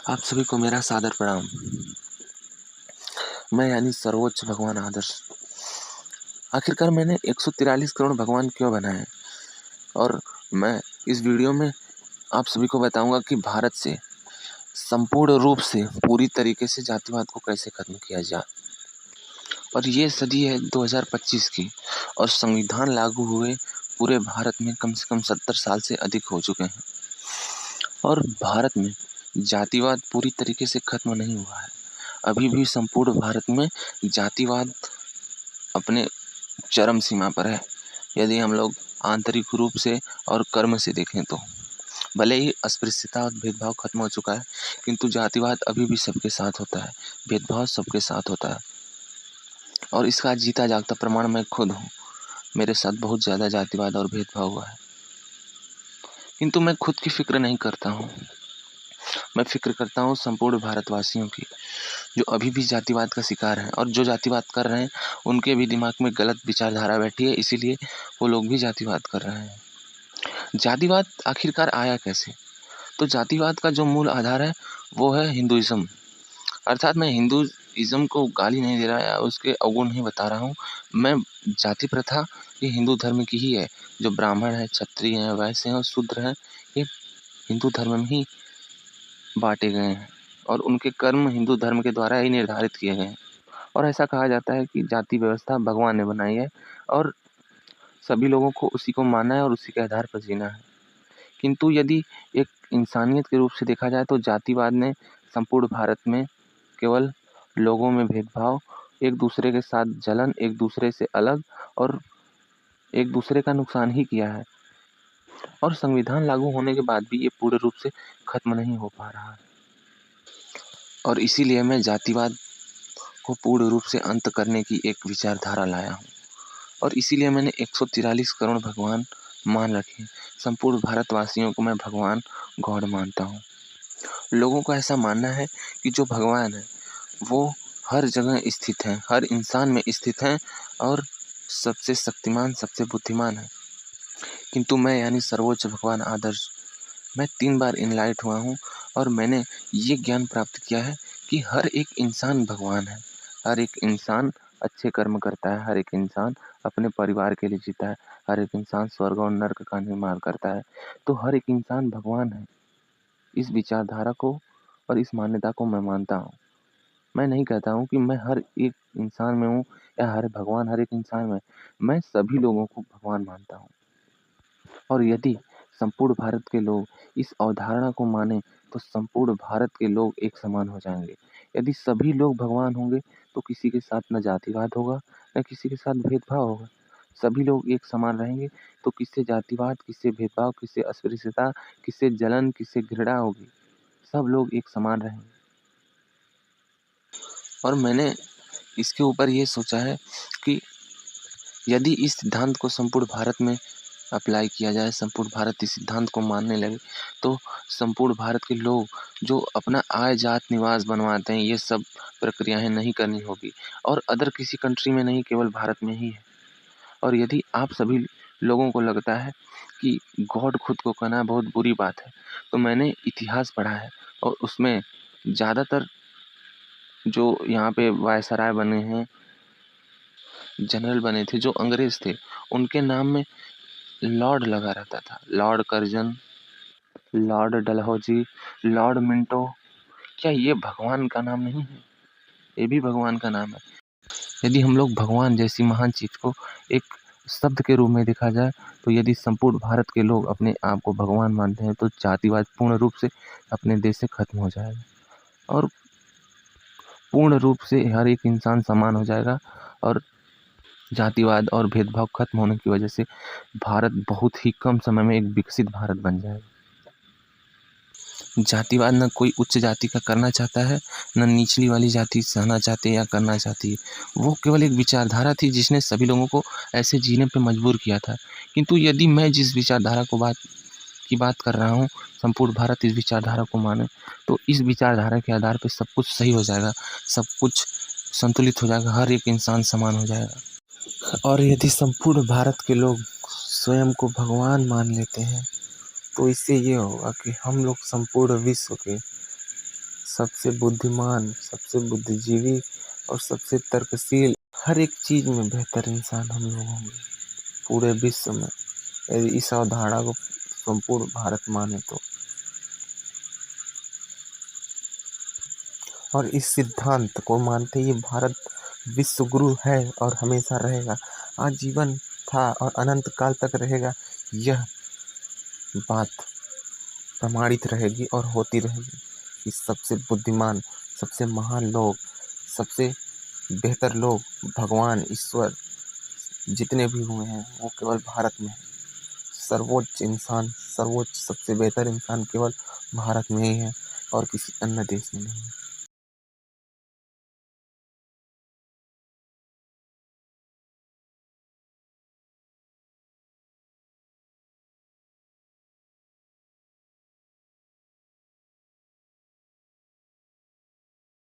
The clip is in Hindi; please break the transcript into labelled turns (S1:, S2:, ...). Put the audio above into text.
S1: आप सभी को मेरा सादर प्रणाम। मैं यानी सर्वोच्च भगवान आदर्श। आखिरकार मैंने 143 करोड़ भगवान क्यों बनाए और मैं इस वीडियो में आप सभी को बताऊंगा कि भारत से संपूर्ण रूप से पूरी तरीके से जातिवाद को कैसे खत्म किया जाए। और ये सदी है 2025 की और संविधान लागू हुए पूरे भारत में कम से कम 70 साल से अधिक हो चुके हैं और भारत में जातिवाद पूरी तरीके से खत्म नहीं हुआ है। अभी भी संपूर्ण भारत में जातिवाद अपने चरम सीमा पर है। यदि हम लोग आंतरिक रूप से और कर्म से देखें तो भले ही अस्पृश्यता और भेदभाव खत्म हो चुका है, किंतु जातिवाद अभी भी सबके साथ होता है, भेदभाव सबके साथ होता है। और इसका जीता जागता प्रमाण मैं खुद हूँ। मेरे साथ बहुत ज़्यादा जातिवाद और भेदभाव हुआ है, किंतु मैं खुद की फिक्र नहीं करता हूँ। मैं फिक्र करता हूँ संपूर्ण भारतवासियों की, जो अभी भी जातिवाद का शिकार हैं और जो जातिवाद कर रहे हैं उनके भी दिमाग में गलत विचारधारा बैठी है, इसीलिए वो लोग भी जातिवाद कर रहे हैं। जातिवाद आखिरकार आया कैसे? तो जातिवाद का जो मूल आधार है वो है हिंदुइज्म। अर्थात मैं हिंदुइज्म को गाली नहीं दे रहा या उसके अवगुण नहीं बता रहा हूँ। मैं जाति प्रथा ये हिंदू धर्म की ही है। जो ब्राह्मण है, क्षत्रिय हैं, वैश्य हैं और शूद्र हैं, ये हिंदू धर्म में ही बांटे गए हैं और उनके कर्म हिंदू धर्म के द्वारा ही निर्धारित किए गए हैं। और ऐसा कहा जाता है कि जाति व्यवस्था भगवान ने बनाई है और सभी लोगों को उसी को मानना है और उसी के आधार पर जीना है। किंतु यदि एक इंसानियत के रूप से देखा जाए तो जातिवाद ने संपूर्ण भारत में केवल लोगों में भेदभाव, एक दूसरे के साथ जलन, एक दूसरे से अलग और एक दूसरे का नुकसान ही किया है। और संविधान लागू होने के बाद भी ये पूर्ण रूप से खत्म नहीं हो पा रहा है। और इसीलिए मैं जातिवाद को पूर्ण रूप से अंत करने की एक विचारधारा लाया हूँ और इसीलिए मैंने 143 करोड़ भगवान मान रखे। संपूर्ण भारतवासियों को मैं भगवान गॉड मानता हूँ। लोगों को ऐसा मानना है कि जो भगवान है वो हर जगह स्थित हैं, हर इंसान में स्थित हैं और सबसे शक्तिमान, सबसे बुद्धिमान है। किंतु मैं यानी सर्वोच्च भगवान आदर्श, मैं 3 बार इनलाइट हुआ हूँ और मैंने ये ज्ञान प्राप्त किया है कि हर एक इंसान भगवान है। हर एक इंसान अच्छे कर्म करता है, हर एक इंसान अपने परिवार के लिए जीता है, हर एक इंसान स्वर्ग और नर्क का निर्माण करता है। तो हर एक इंसान भगवान है। इस विचारधारा को और इस मान्यता को मैं मानता हूँ। मैं नहीं कहता हूँ कि मैं हर एक इंसान में हूँ या हर भगवान हर एक इंसान में। मैं सभी लोगों को भगवान मानता हूँ। और यदि संपूर्ण भारत के लोग इस अवधारणा को माने तो संपूर्ण भारत के लोग एक समान हो जाएंगे। यदि सभी लोग भगवान होंगे तो किसी के साथ न जातिवाद होगा, न किसी के साथ भेदभाव होगा। सभी लोग एक समान रहेंगे तो किससे जातिवाद, किससे भेदभाव, किससे अस्पृश्यता, किससे जलन, किससे घृणा होगी। सब लोग एक समान रहेंगे। और मैंने इसके ऊपर ये सोचा है कि यदि इस सिद्धांत को संपूर्ण भारत में अप्लाई किया जाए, संपूर्ण भारत इस सिद्धांत को मानने लगे, तो संपूर्ण भारत के लोग जो अपना आय, जात, निवास बनवाते हैं, ये सब प्रक्रियाएं नहीं करनी होगी और अदर किसी कंट्री में नहीं, केवल भारत में ही है। और यदि आप सभी लोगों को लगता है कि गॉड खुद को कहना बहुत बुरी बात है, तो मैंने इतिहास पढ़ा है और उसमें ज़्यादातर जो यहाँ पे वायसराय बने हैं, जनरल बने थे, जो अंग्रेज थे, उनके नाम में लॉर्ड लगा रहता था। Lord Curzon, Lord Dalhousie, Lord Minto. क्या ये भगवान का नाम नहीं है? ये भी भगवान का नाम है। यदि हम लोग भगवान जैसी महान चीज को एक शब्द के रूप में देखा जाए, तो यदि संपूर्ण भारत के लोग अपने आप को भगवान मानते हैं तो जातिवाद पूर्ण रूप से अपने देश से खत्म हो जाएगा और पूर्ण रूप से हर एक इंसान समान हो जाएगा और जातिवाद और भेदभाव खत्म होने की वजह से भारत बहुत ही कम समय में एक विकसित भारत बन जाएगा। जातिवाद न कोई उच्च जाति का करना चाहता है, न निचली वाली जाति सहना चाहते या करना चाहती है। वो केवल एक विचारधारा थी जिसने सभी लोगों को ऐसे जीने पे मजबूर किया था। किंतु यदि मैं जिस विचारधारा की बात कर रहा हूँ, संपूर्ण भारत इस विचारधारा को माने, तो इस विचारधारा के आधार पे सब कुछ सही हो जाएगा, सब कुछ संतुलित हो जाएगा, हर एक इंसान समान हो जाएगा। और यदि संपूर्ण भारत के लोग स्वयं को भगवान मान लेते हैं तो इससे ये होगा कि हम लोग संपूर्ण विश्व के
S2: सबसे बुद्धिमान, सबसे बुद्धिजीवी और सबसे तर्कशील, हर एक चीज में बेहतर इंसान हम लोग होंगे पूरे विश्व में, यदि इस अवधारणा को संपूर्ण भारत माने तो। और इस सिद्धांत को मानते ही भारत विश्व गुरु है और हमेशा रहेगा, आजीवन था और अनंत काल तक रहेगा। यह बात प्रमाणित रहेगी और होती रहेगी कि सबसे बुद्धिमान, सबसे महान लोग, सबसे बेहतर लोग, भगवान, ईश्वर जितने भी हुए हैं वो केवल भारत में है। सर्वोच्च इंसान, सर्वोच्च सबसे बेहतर इंसान केवल भारत में ही है और किसी अन्य देश में नहीं है।